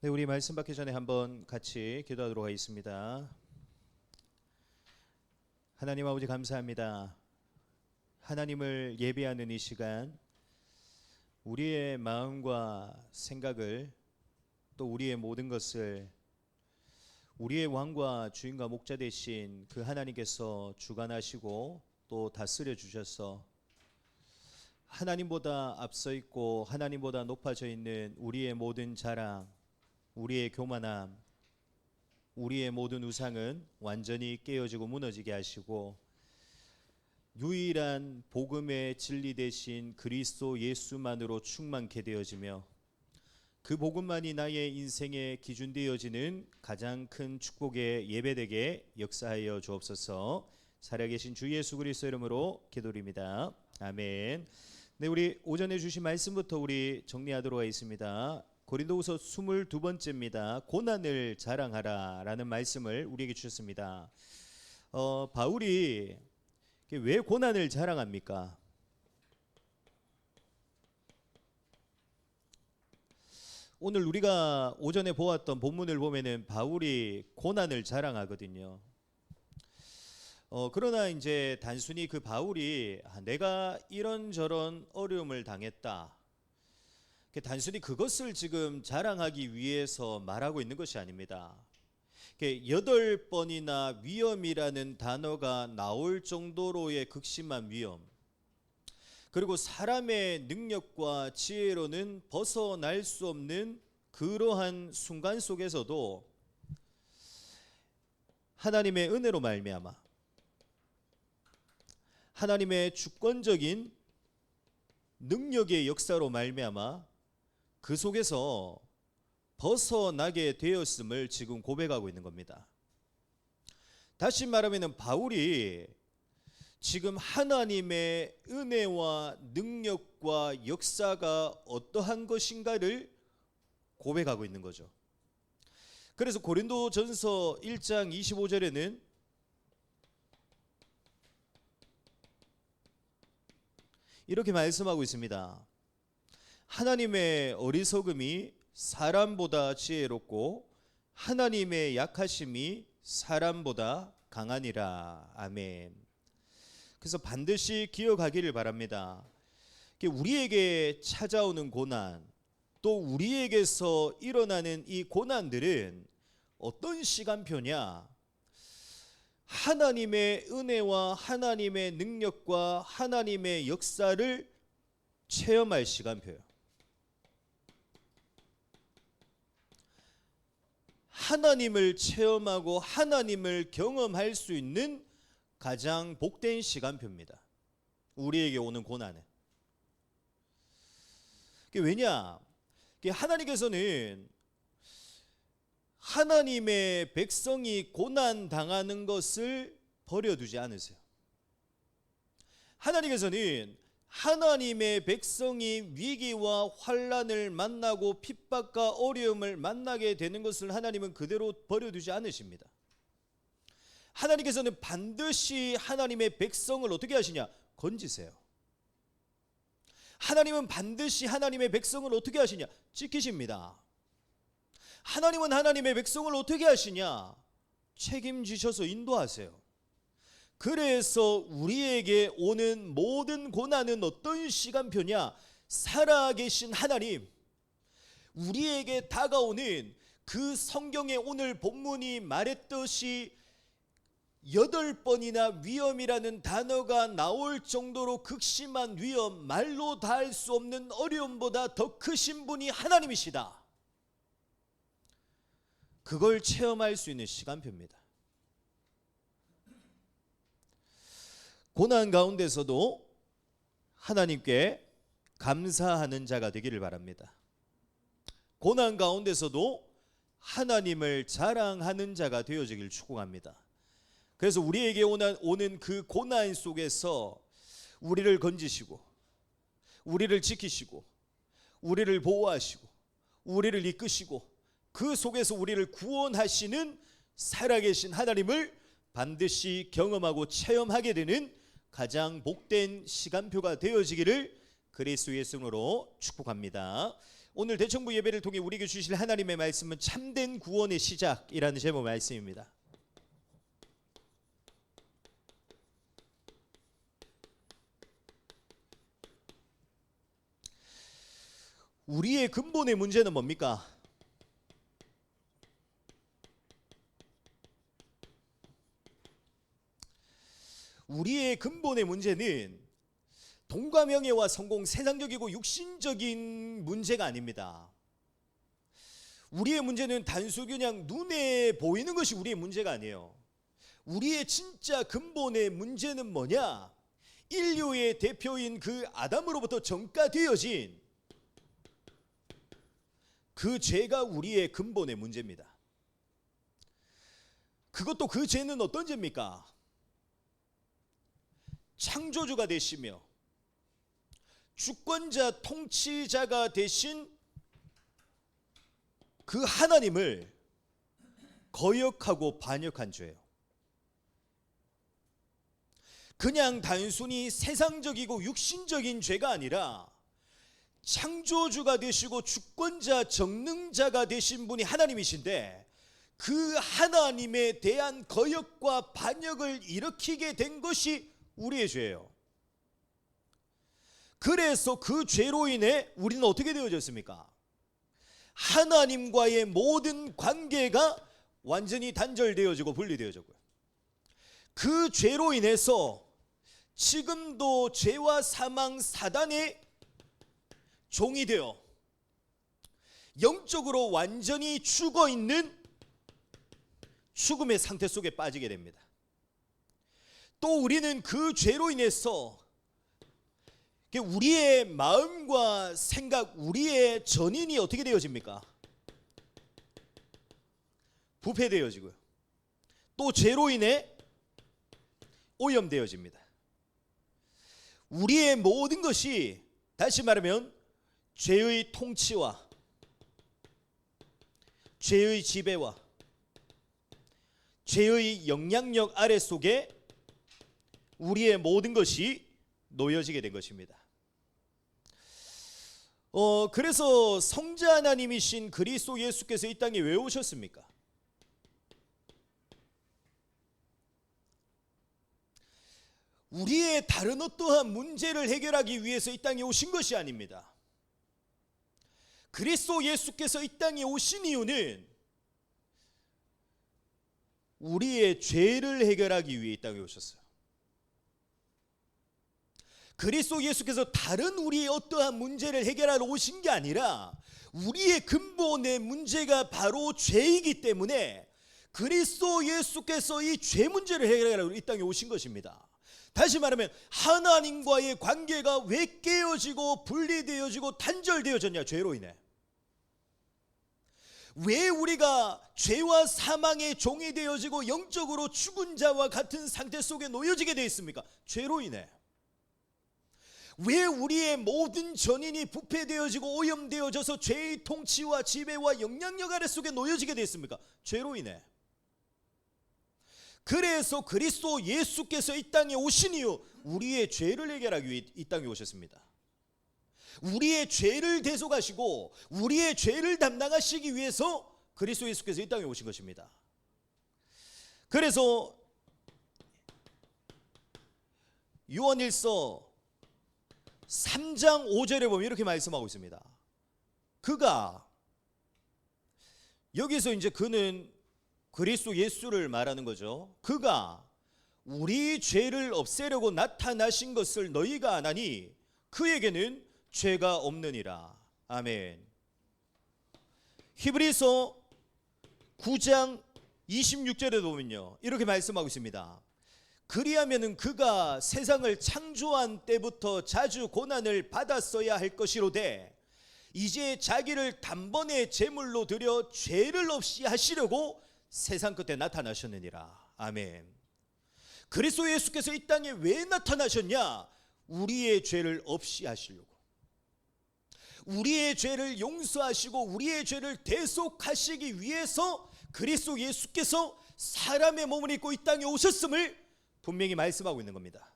네, 우리 말씀 받기 전에 한번 같이 기도하도록 하겠습니다. 하나님 아버지 감사합니다. 하나님을 예배하는 이 시간, 우리의 마음과 생각을 또 우리의 모든 것을 우리의 왕과 주인과 목자 되신 그 하나님께서 주관하시고 또 다스려 주셔서 하나님보다 앞서 있고 하나님보다 높아져 있는 우리의 모든 자랑, 우리의 교만함, 우리의 모든 우상은 완전히 깨어지고 무너지게 하시고 유일한 복음의 진리 되신 그리스도 예수만으로 충만케 되어지며 그 복음만이 나의 인생의 기준 되어지는 가장 큰 축복의 예배되게 역사하여 주옵소서. 살아계신 주 예수 그리스도 이름으로 기도드립니다. 아멘. 네, 우리 오전에 주신 말씀부터 우리 정리하도록 하겠습니다. 고린도후서 22번째입니다. 고난을 자랑하라 라는 말씀을 우리에게 주셨습니다. 바울이 왜 고난을 자랑합니까? 오늘 우리가 오전에 보았던 본문을 보면은 바울이 고난을 자랑하거든요. 그러나 이제 단순히 그 바울이 내가 이런저런 어려움을 당했다, 단순히 그것을 지금 자랑하기 위해서 말하고 있는 것이 아닙니다. 8번이나 위험이라는 단어가 나올 정도로의 극심한 위험, 그리고 사람의 능력과 지혜로는 벗어날 수 없는 그러한 순간 속에서도 하나님의 은혜로 말미암아 하나님의 주권적인 능력의 역사로 말미암아 그 속에서 벗어나게 되었음을 지금 고백하고 있는 겁니다. 다시 말하면 바울이 지금 하나님의 은혜와 능력과 역사가 어떠한 것인가를 고백하고 있는 거죠. 그래서 고린도전서 1장 25절에는 이렇게 말씀하고 있습니다. 하나님의 어리석음이 사람보다 지혜롭고 하나님의 약하심이 사람보다 강하니라. 아멘. 그래서 반드시 기억하기를 바랍니다. 우리에게 찾아오는 고난, 또 우리에게서 일어나는 이 고난들은 어떤 시간표냐? 하나님의 은혜와 하나님의 능력과 하나님의 역사를 체험할 시간표예요. 하나님을 체험하고 하나님을 경험할 수 있는 가장 복된 시간표입니다. 우리에게 오는 고난은. 왜냐? 하나님께서는 하나님의 백성이 고난 당하는 것을 버려두지 않으세요. 하나님께서는 하나님의 백성이 위기와 환난을 만나고 핍박과 어려움을 만나게 되는 것을 하나님은 그대로 버려두지 않으십니다. 하나님께서는 반드시 하나님의 백성을 어떻게 하시냐? 건지세요. 하나님은 반드시 하나님의 백성을 어떻게 하시냐? 지키십니다. 하나님은 하나님의 백성을 어떻게 하시냐? 책임지셔서 인도하세요. 그래서 우리에게 오는 모든 고난은 어떤 시간표냐? 살아계신 하나님, 우리에게 다가오는 그 성경에 오늘 본문이 말했듯이 8번이나 위험이라는 단어가 나올 정도로 극심한 위험, 말로 다 할 수 없는 어려움보다 더 크신 분이 하나님이시다. 그걸 체험할 수 있는 시간표입니다. 고난 가운데서도 하나님께 감사하는 자가 되기를 바랍니다. 고난 가운데서도 하나님을 자랑하는 자가 되어지길 축복합니다. 그래서 우리에게 오는 그 고난 속에서 우리를 건지시고 우리를 지키시고 우리를 보호하시고 우리를 이끄시고 그 속에서 우리를 구원하시는 살아계신 하나님을 반드시 경험하고 체험하게 되는 가장 복된 시간표가 되어지기를 그리스도 예수님으로 축복합니다. 오늘 대청부 예배를 통해 우리에게 주실 하나님의 말씀은 참된 구원의 시작이라는 제목 말씀입니다. 우리의 근본의 문제는 뭡니까? 우리의 근본의 문제는 돈과 명예와 성공, 세상적이고 육신적인 문제가 아닙니다. 우리의 문제는 단순히 그냥 눈에 보이는 것이 우리의 문제가 아니에요. 우리의 진짜 근본의 문제는 뭐냐? 인류의 대표인 그 아담으로부터 전가되어진 그 죄가 우리의 근본의 문제입니다. 그것도 그 죄는 어떤 죄입니까? 창조주가 되시며 주권자 통치자가 되신 그 하나님을 거역하고 반역한 죄예요. 그냥 단순히 세상적이고 육신적인 죄가 아니라 창조주가 되시고 주권자 정능자가 되신 분이 하나님이신데 그 하나님에 대한 거역과 반역을 일으키게 된 것이 우리의 죄예요. 그래서 그 죄로 인해 우리는 어떻게 되어졌습니까? 하나님과의 모든 관계가 완전히 단절되어지고 분리되어졌고요. 그 죄로 인해서 지금도 죄와 사망 사단의 종이 되어 영적으로 완전히 죽어있는 죽음의 상태 속에 빠지게 됩니다. 또 우리는 그 죄로 인해서 우리의 마음과 생각, 우리의 전인이 어떻게 되어집니까? 부패되어지고요. 또 죄로 인해 오염되어집니다. 우리의 모든 것이 다시 말하면 죄의 통치와 죄의 지배와 죄의 영향력 아래 속에 우리의 모든 것이 놓여지게 된 것입니다. 그래서 성자 하나님이신 그리스도 예수께서 이 땅에 왜 오셨습니까? 우리의 다른 어떠한 문제를 해결하기 위해서 이 땅에 오신 것이 아닙니다. 그리스도 예수께서 이 땅에 오신 이유는 우리의 죄를 해결하기 위해 이 땅에 오셨어요. 그리스도 예수께서 다른 우리의 어떠한 문제를 해결하러 오신 게 아니라 우리의 근본의 문제가 바로 죄이기 때문에 그리스도 예수께서 이 죄 문제를 해결하러 이 땅에 오신 것입니다. 다시 말하면 하나님과의 관계가 왜 깨어지고 분리되어지고 단절되어졌냐? 죄로 인해. 왜 우리가 죄와 사망의 종이 되어지고 영적으로 죽은 자와 같은 상태 속에 놓여지게 되어 있습니까? 죄로 인해. 왜 우리의 모든 전인이 부패되어지고 오염되어져서 죄의 통치와 지배와 영향력 아래 속에 놓여지게 되어 있습니까? 죄로 인해. 그래서 그리스도 예수께서 이 땅에 오신 이유, 우리의 죄를 해결하기 위해 이 땅에 오셨습니다. 우리의 죄를 대속하시고 우리의 죄를 담당하시기 위해서 그리스도 예수께서 이 땅에 오신 것입니다. 그래서 요한일서 3장 5절에 보면 이렇게 말씀하고 있습니다. 그가, 여기서 이제 그는 그리스도 예수를 말하는 거죠. 그가 우리 죄를 없애려고 나타나신 것을 너희가 아나니 그에게는 죄가 없느니라. 아멘. 히브리서 9장 26절에 보면요, 이렇게 말씀하고 있습니다. 그리하면은 그가 세상을 창조한 때부터 자주 고난을 받았어야 할 것이로되 이제 자기를 단번에 제물로 드려 죄를 없이 하시려고 세상 끝에 나타나셨느니라. 아멘. 그리스도 예수께서 이 땅에 왜 나타나셨냐? 우리의 죄를 없이 하시려고, 우리의 죄를 용서하시고 우리의 죄를 대속하시기 위해서 그리스도 예수께서 사람의 몸을 입고 이 땅에 오셨음을 분명히 말씀하고 있는 겁니다.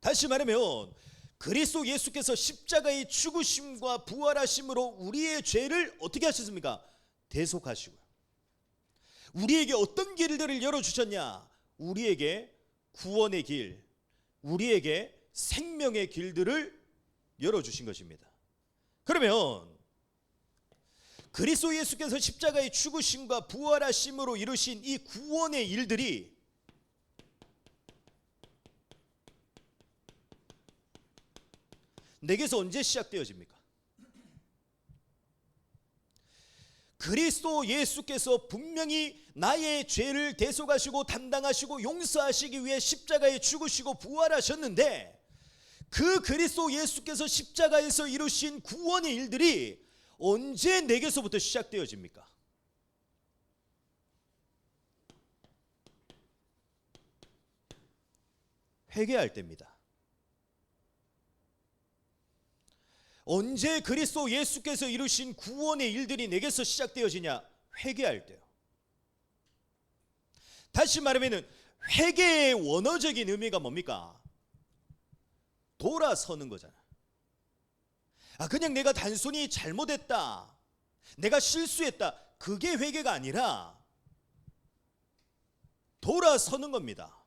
다시 말하면 그리스도 예수께서 십자가의 죽으심과 부활하심으로 우리의 죄를 어떻게 하셨습니까? 대속하시고요. 우리에게 어떤 길들을 열어주셨냐? 우리에게 구원의 길, 우리에게 생명의 길들을 열어주신 것입니다. 그러면 그리스도 예수께서 십자가의 죽으심과 부활하심으로 이루신 이 구원의 일들이 내게서 언제 시작되어집니까? 그리스도 예수께서 분명히 나의 죄를 대속하시고 담당하시고 용서하시기 위해 십자가에 죽으시고 부활하셨는데, 그 그리스도 예수께서 십자가에서 이루신 구원의 일들이 언제 내게서부터 시작되어집니까? 회개할 때입니다. 언제 그리스도 예수께서 이루신 구원의 일들이 내게서 시작되어지냐? 회개할 때요. 다시 말하면 회개의 원어적인 의미가 뭡니까? 돌아서는 거잖아. 그냥 내가 단순히 잘못했다, 내가 실수했다, 그게 회개가 아니라 돌아서는 겁니다.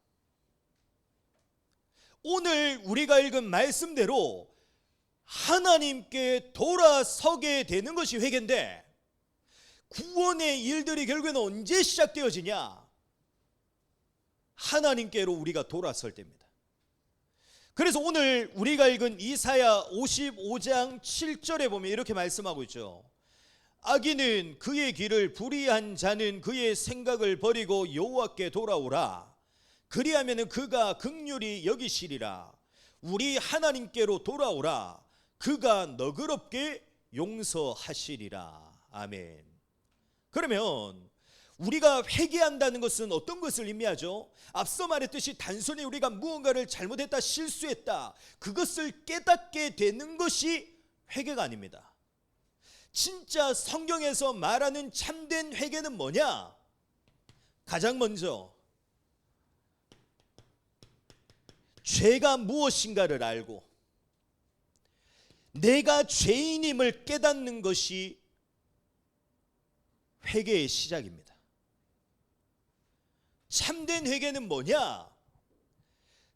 오늘 우리가 읽은 말씀대로 하나님께 돌아서게 되는 것이 회개인데, 구원의 일들이 결국에는 언제 시작되어지냐? 하나님께로 우리가 돌아설 때입니다. 그래서 오늘 우리가 읽은 이사야 55장 7절에 보면 이렇게 말씀하고 있죠. 악인은 그의 길을, 불의한 자는 그의 생각을 버리고 여호와께 돌아오라. 그리하면 그가 긍휼히 여기시리라. 우리 하나님께로 돌아오라. 그가 너그럽게 용서하시리라. 아멘. 그러면 우리가 회개한다는 것은 어떤 것을 의미하죠? 앞서 말했듯이 단순히 우리가 무언가를 잘못했다, 실수했다, 그것을 깨닫게 되는 것이 회개가 아닙니다. 진짜 성경에서 말하는 참된 회개는 뭐냐? 가장 먼저 죄가 무엇인가를 알고 내가 죄인임을 깨닫는 것이 회개의 시작입니다. 참된 회개는 뭐냐?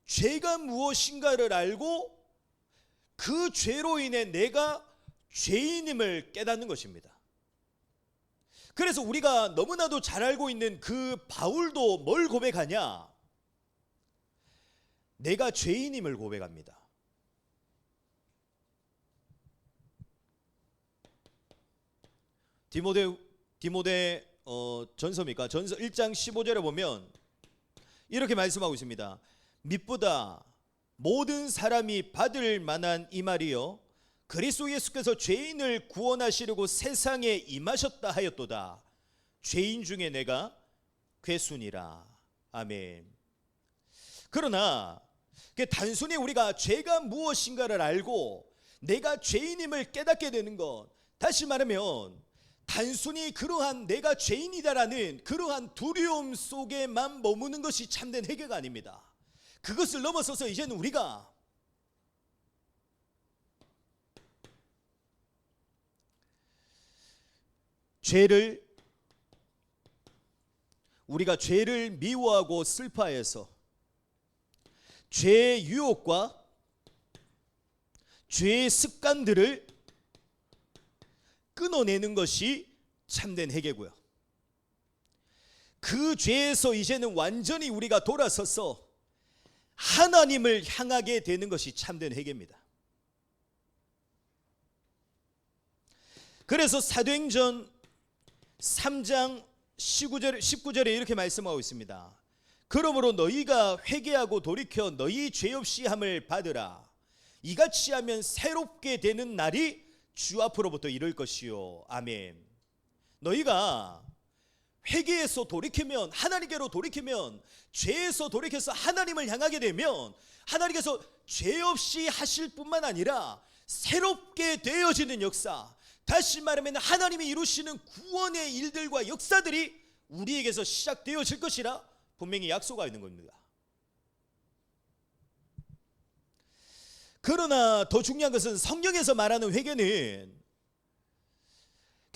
죄가 무엇인가를 알고 그 죄로 인해 내가 죄인임을 깨닫는 것입니다. 그래서 우리가 너무나도 잘 알고 있는 그 바울도 뭘 고백하냐? 내가 죄인임을 고백합니다. 디모데 전서입니까? 전서 1장 15절에 보면 이렇게 말씀하고 있습니다. mit보다 모든 사람이 받을 만한 이 말이요, 그리스도 예수께서 죄인을 구원하시려고 세상에 임하셨다 하였도다. 죄인 중에 내가 괴순이라. 아멘. 그러나 단순히 우리가 죄가 무엇인가를 알고 내가 죄인임을 깨닫게 되는 것, 다시 말하면 단순히 그러한 내가 죄인이다라는 그러한 두려움 속에만 머무는 것이 참된 회개가 아닙니다. 그것을 넘어서서 이제는 우리가 죄를 미워하고 슬퍼해서 죄의 유혹과 죄의 습관들을 끊어내는 것이 참된 회개고요. 그 죄에서 이제는 완전히 우리가 돌아서서 하나님을 향하게 되는 것이 참된 회개입니다. 그래서 사도행전 3장 19절에 이렇게 말씀하고 있습니다. 그러므로 너희가 회개하고 돌이켜 너희 죄 없이 함을 받으라. 이같이 하면 새롭게 되는 날이 주 앞으로부터 이를 것이요. 아멘. 너희가 회개에서 돌이키면, 하나님께로 돌이키면, 죄에서 돌이켜서 하나님을 향하게 되면 하나님께서 죄 없이 하실 뿐만 아니라 새롭게 되어지는 역사, 다시 말하면 하나님이 이루시는 구원의 일들과 역사들이 우리에게서 시작되어질 것이라 분명히 약속하고 있는 겁니다. 그러나 더 중요한 것은 성경에서 말하는 회개는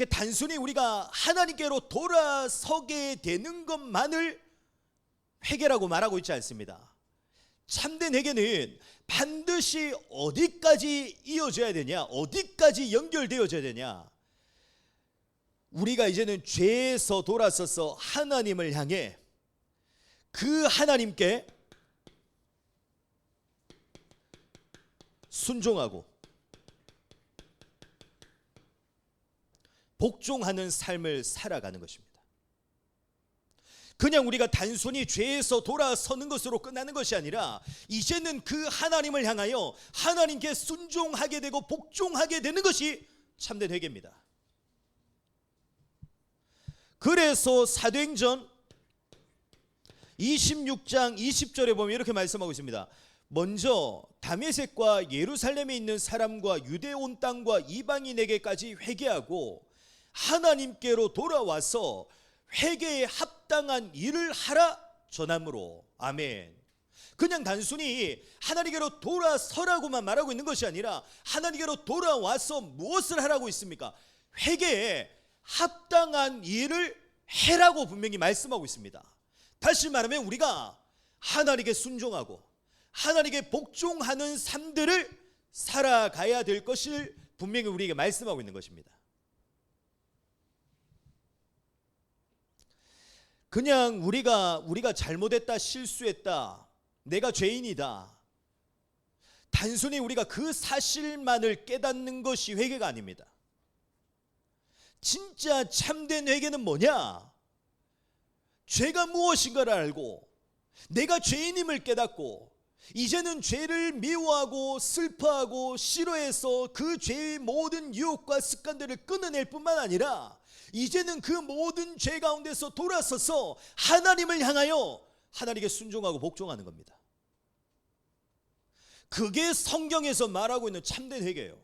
단순히 우리가 하나님께로 돌아서게 되는 것만을 회개라고 말하고 있지 않습니다. 참된 회개는 반드시 어디까지 이어져야 되냐, 어디까지 연결되어져야 되냐. 우리가 이제는 죄에서 돌아서서 하나님을 향해 그 하나님께 순종하고 복종하는 삶을 살아가는 것입니다. 그냥 우리가 단순히 죄에서 돌아서는 것으로 끝나는 것이 아니라 이제는 그 하나님을 향하여 하나님께 순종하게 되고 복종하게 되는 것이 참된 회개입니다. 그래서 사도행전 26장 20절에 보면 이렇게 말씀하고 있습니다. 먼저 다메섹과 예루살렘에 있는 사람과 유대 온 땅과 이방인에게까지 회개하고 하나님께로 돌아와서 회개에 합당한 일을 하라 전함으로. 아멘. 그냥 단순히 하나님께로 돌아서라고만 말하고 있는 것이 아니라 하나님께로 돌아와서 무엇을 하라고 있습니까? 회개에 합당한 일을 해라고 분명히 말씀하고 있습니다. 다시 말하면 우리가 하나님께 순종하고 하나님께 복종하는 삶들을 살아가야 될 것을 분명히 우리에게 말씀하고 있는 것입니다. 그냥 우리가 잘못했다, 실수했다, 내가 죄인이다, 단순히 우리가 그 사실만을 깨닫는 것이 회개가 아닙니다. 진짜 참된 회개는 뭐냐? 죄가 무엇인가를 알고 내가 죄인임을 깨닫고 이제는 죄를 미워하고 슬퍼하고 싫어해서 그 죄의 모든 유혹과 습관들을 끊어낼 뿐만 아니라 이제는 그 모든 죄 가운데서 돌아서서 하나님을 향하여 하나님께 순종하고 복종하는 겁니다. 그게 성경에서 말하고 있는 참된 회개예요.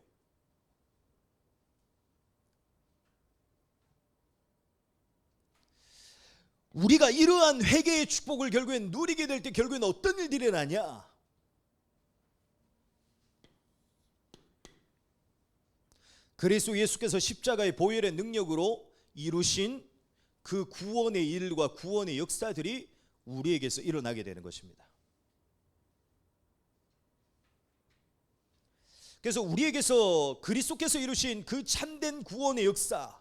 우리가 이러한 회개의 축복을 결국엔 누리게 될 때 결국엔 어떤 일들이 일어나냐? 그리스도 예수께서 십자가의 보혈의 능력으로 이루신 그 구원의 일과 구원의 역사들이 우리에게서 일어나게 되는 것입니다. 그래서 우리에게서 그리스도께서 이루신 그 참된 구원의 역사,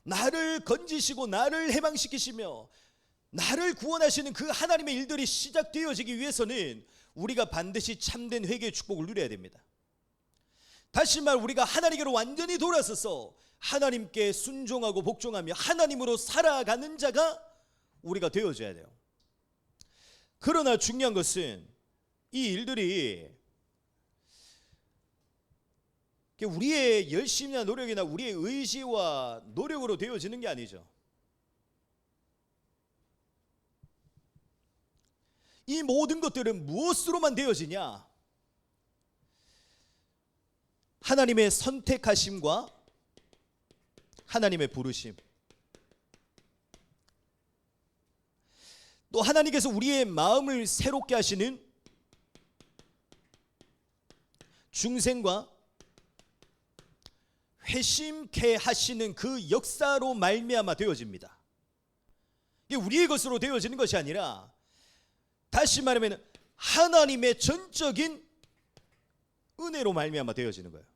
나를 건지시고 나를 해방시키시며 나를 구원하시는 그 하나님의 일들이 시작되어지기 위해서는 우리가 반드시 참된 회개의 축복을 누려야 됩니다. 다시 말 우리가 하나님께로 완전히 돌아서서 하나님께 순종하고 복종하며 하나님으로 살아가는 자가 우리가 되어져야 돼요. 그러나 중요한 것은 이 일들이 우리의 열심이나 노력이나 우리의 의지와 노력으로 되어지는 게 아니죠. 이 모든 것들은 무엇으로만 되어지냐? 하나님의 선택하심과 하나님의 부르심, 또 하나님께서 우리의 마음을 새롭게 하시는 중생과 회심케 하시는 그 역사로 말미암아 되어집니다. 이게 우리의 것으로 되어지는 것이 아니라 다시 말하면 하나님의 전적인 은혜로 말미암아 되어지는 거예요.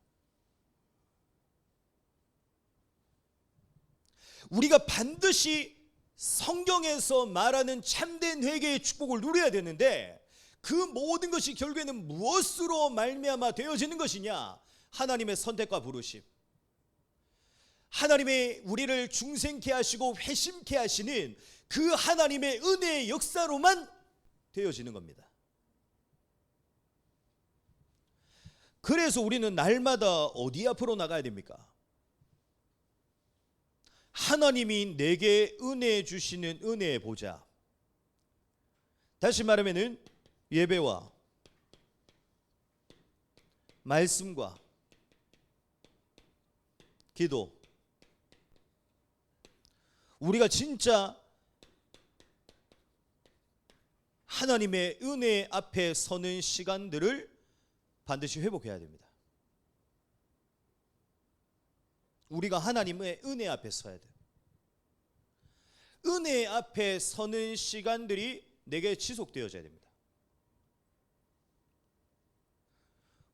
우리가 반드시 성경에서 말하는 참된 회개의 축복을 누려야 되는데 그 모든 것이 결국에는 무엇으로 말미암아 되어지는 것이냐? 하나님의 선택과 부르심, 하나님의 우리를 중생케 하시고 회심케 하시는 그 하나님의 은혜의 역사로만 되어지는 겁니다. 그래서 우리는 날마다 어디 앞으로 나가야 됩니까? 하나님이 내게 은혜 주시는 은혜의 보좌, 다시 말하면은 예배와 말씀과 기도, 우리가 진짜 하나님의 은혜 앞에 서는 시간들을 반드시 회복해야 됩니다. 우리가 하나님의 은혜 앞에 서야 돼요. 은혜 앞에 서는 시간들이 내게 지속되어져야 됩니다.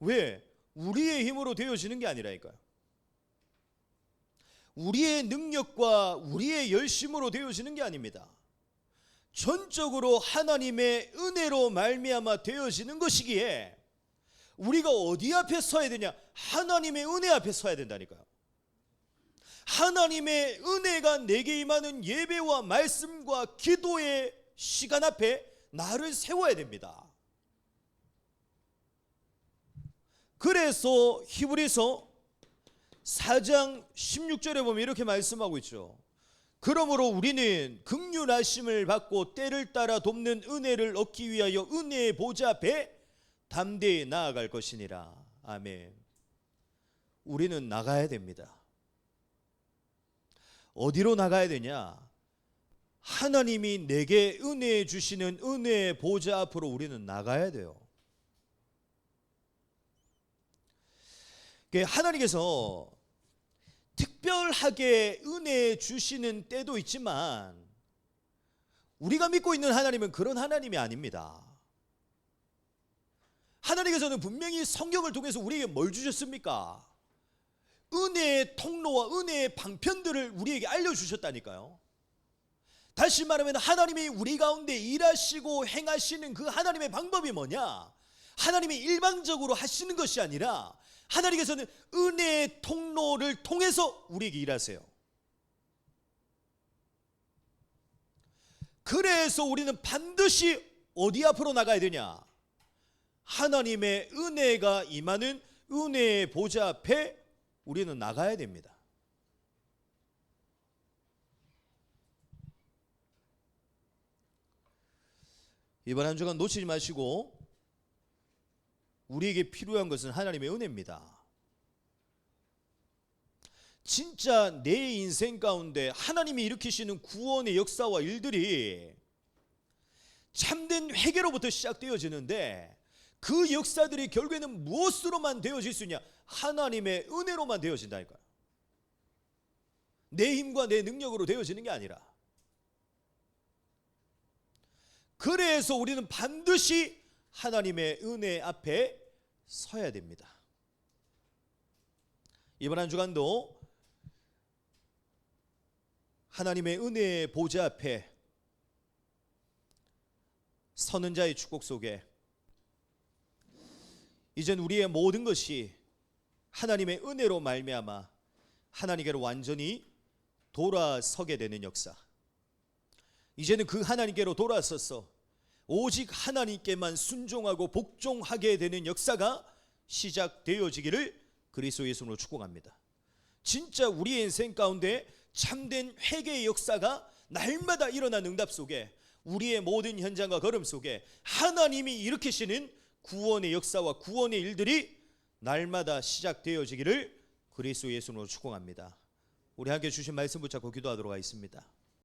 왜? 우리의 힘으로 되어지는 게 아니라니까요. 우리의 능력과 우리의 열심으로 되어지는 게 아닙니다. 전적으로 하나님의 은혜로 말미암아 되어지는 것이기에 우리가 어디 앞에 서야 되냐? 하나님의 은혜 앞에 서야 된다니까요. 하나님의 은혜가 내게 임하는 예배와 말씀과 기도의 시간 앞에 나를 세워야 됩니다. 그래서 히브리서 4장 16절에 보면 이렇게 말씀하고 있죠. 그러므로 우리는 긍휼하심을 받고 때를 따라 돕는 은혜를 얻기 위하여 은혜의 보좌 앞에 담대히 나아갈 것이니라. 아멘. 우리는 나가야 됩니다. 어디로 나가야 되냐? 하나님이 내게 은혜 주시는 은혜의 보좌 앞으로 우리는 나가야 돼요. 하나님께서 특별하게 은혜 주시는 때도 있지만 우리가 믿고 있는 하나님은 그런 하나님이 아닙니다. 하나님께서는 분명히 성경을 통해서 우리에게 뭘 주셨습니까? 은혜의 통로와 은혜의 방편들을 우리에게 알려주셨다니까요. 다시 말하면 하나님이 우리 가운데 일하시고 행하시는 그 하나님의 방법이 뭐냐? 하나님이 일방적으로 하시는 것이 아니라 하나님께서는 은혜의 통로를 통해서 우리에게 일하세요. 그래서 우리는 반드시 어디 앞으로 나가야 되냐? 하나님의 은혜가 임하는 은혜의 보좌 앞에 우리는 나가야 됩니다. 이번 한 주간 놓치지 마시고 우리에게 필요한 것은 하나님의 은혜입니다. 진짜 내 인생 가운데 하나님이 일으키시는 구원의 역사와 일들이 참된 회개로부터 시작되어지는데 그 역사들이 결국에는 무엇으로만 되어질 수 있냐? 하나님의 은혜로만 되어진다니까요. 내 힘과 내 능력으로 되어지는 게 아니라. 그래서 우리는 반드시 하나님의 은혜 앞에 서야 됩니다. 이번 한 주간도 하나님의 은혜의 보좌 앞에 서는 자의 축복 속에 이젠 우리의 모든 것이 하나님의 은혜로 말미암아 하나님께로 완전히 돌아서게 되는 역사. 이제는 그 하나님께로 돌아서서 오직 하나님께만 순종하고 복종하게 되는 역사가 시작되어지기를 그리스도 예수로 축복합니다. 진짜 우리의 인생 가운데 참된 회개의 역사가 날마다 일어나는 응답 속에 우리의 모든 현장과 걸음 속에 하나님이 일으키시는 구원의 역사와 구원의 일들이 날마다 시작되어지기를 그리스도 예수로 축복합니다. 우리 함께 주신 말씀 붙잡고 기도하도록 하겠습니다.